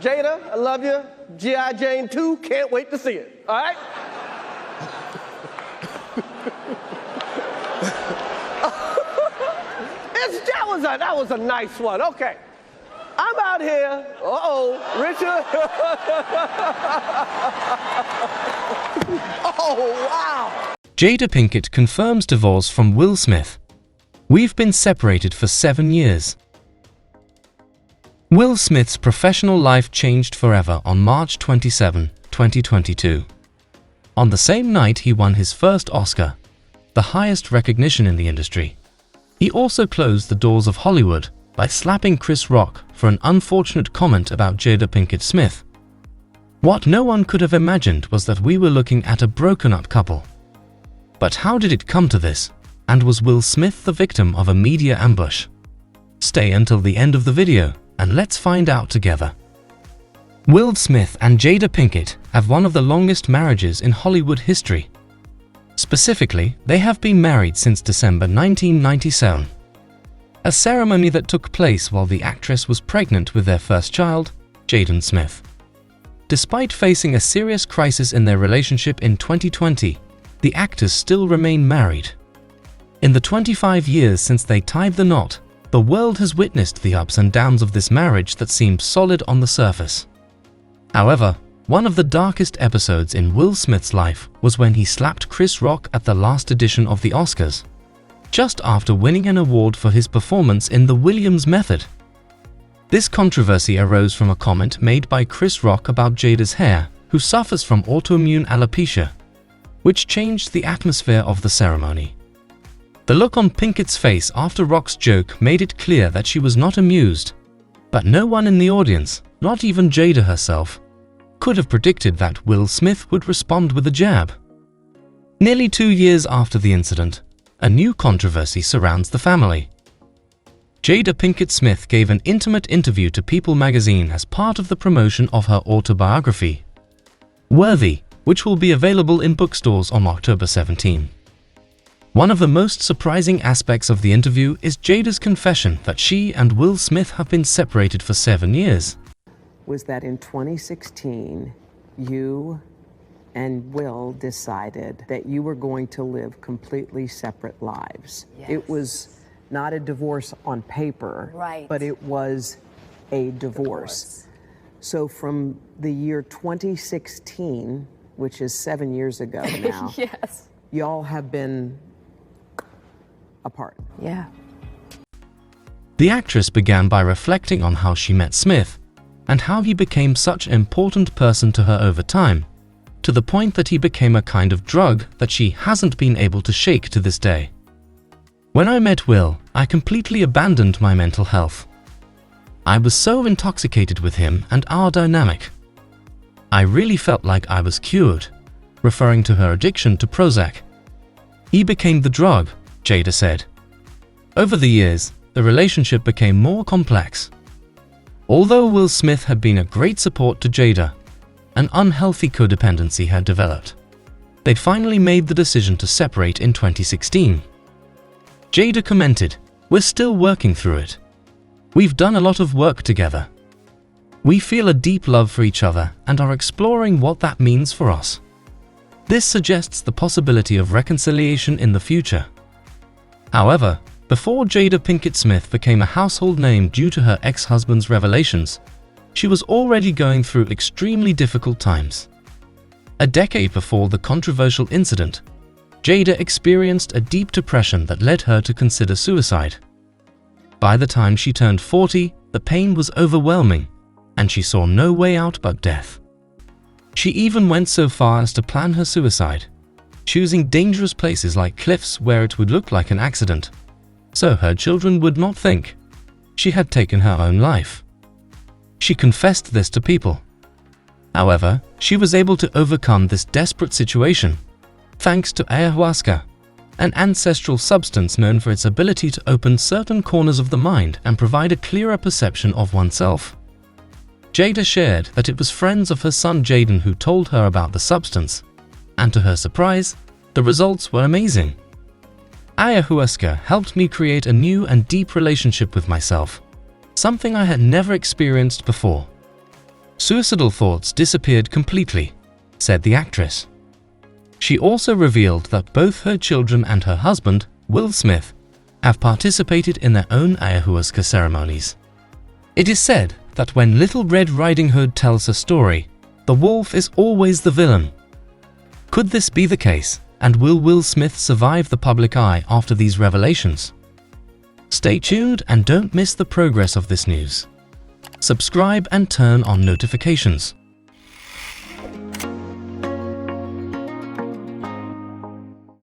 Jada, I love you. G.I. Jane 2, can't wait to see it. All right? That was a nice one. Okay. I'm out here. Richard. Oh, wow. Jada Pinkett confirms divorce from Will Smith. We've been separated for 7 years. Will Smith's professional life changed forever on March 27, 2022. On the same night he won his first Oscar, the highest recognition in the industry. He also closed the doors of Hollywood by slapping Chris Rock for an unfortunate comment about Jada Pinkett Smith. What no one could have imagined was that we were looking at a broken-up couple. But how did it come to this? And was Will Smith the victim of a media ambush? Stay until the end of the video and let's find out together. Will Smith and Jada Pinkett have one of the longest marriages in Hollywood history. Specifically, they have been married since December 1997. A ceremony that took place while the actress was pregnant with their first child, Jaden Smith. Despite facing a serious crisis in their relationship in 2020, the actors still remain married. In the 25 years since they tied the knot, the world has witnessed the ups and downs of this marriage that seemed solid on the surface. However, one of the darkest episodes in Will Smith's life was when he slapped Chris Rock at the last edition of the Oscars, just after winning an award for his performance in The Williams Method. This controversy arose from a comment made by Chris Rock about Jada's hair, who suffers from autoimmune alopecia, which changed the atmosphere of the ceremony. The look on Pinkett's face after Rock's joke made it clear that she was not amused, but no one in the audience, not even Jada herself, could have predicted that Will Smith would respond with a jab. Nearly 2 years after the incident, a new controversy surrounds the family. Jada Pinkett Smith gave an intimate interview to People magazine as part of the promotion of her autobiography, Worthy, which will be available in bookstores on October 17. One of the most surprising aspects of the interview is Jada's confession that she and Will Smith have been separated for 7 years. Was that in 2016, you and Will decided that you were going to live completely separate lives. Yes. It was not a divorce on paper, right, but it was a divorce. So from the year 2016, which is 7 years ago now, yes, y'all have been apart. Yeah. The actress began by reflecting on how she met Smith and how he became such an important person to her over time, to the point that he became a kind of drug that she hasn't been able to shake to this day. When I met Will, I completely abandoned my mental health. I was so intoxicated with him and our dynamic. I really felt like I was cured, referring to her addiction to Prozac. He became the drug, Jada said. Over the years, the relationship became more complex. Although Will Smith had been a great support to Jada, an unhealthy codependency had developed. They finally made the decision to separate in 2016. Jada commented, "We're still working through it. We've done a lot of work together. We feel a deep love for each other and are exploring what that means for us. This suggests the possibility of reconciliation in the future." However, before Jada Pinkett Smith became a household name due to her ex-husband's revelations, she was already going through extremely difficult times. A decade before the controversial incident, Jada experienced a deep depression that led her to consider suicide. By the time she turned 40, the pain was overwhelming, and she saw no way out but death. She even went so far as to plan her suicide, choosing dangerous places like cliffs where it would look like an accident, so her children would not think she had taken her own life. She confessed this to People. However, she was able to overcome this desperate situation thanks to ayahuasca, an ancestral substance known for its ability to open certain corners of the mind and provide a clearer perception of oneself. Jada shared that it was friends of her son Jaden who told her about the substance, and to her surprise, the results were amazing. Ayahuasca helped me create a new and deep relationship with myself, something I had never experienced before. Suicidal thoughts disappeared completely, said the actress. She also revealed that both her children and her husband, Will Smith, have participated in their own ayahuasca ceremonies. It is said that when Little Red Riding Hood tells a story, the wolf is always the villain. Could this be the case, and will Will Smith survive the public eye after these revelations? Stay tuned and don't miss the progress of this news. Subscribe and turn on notifications.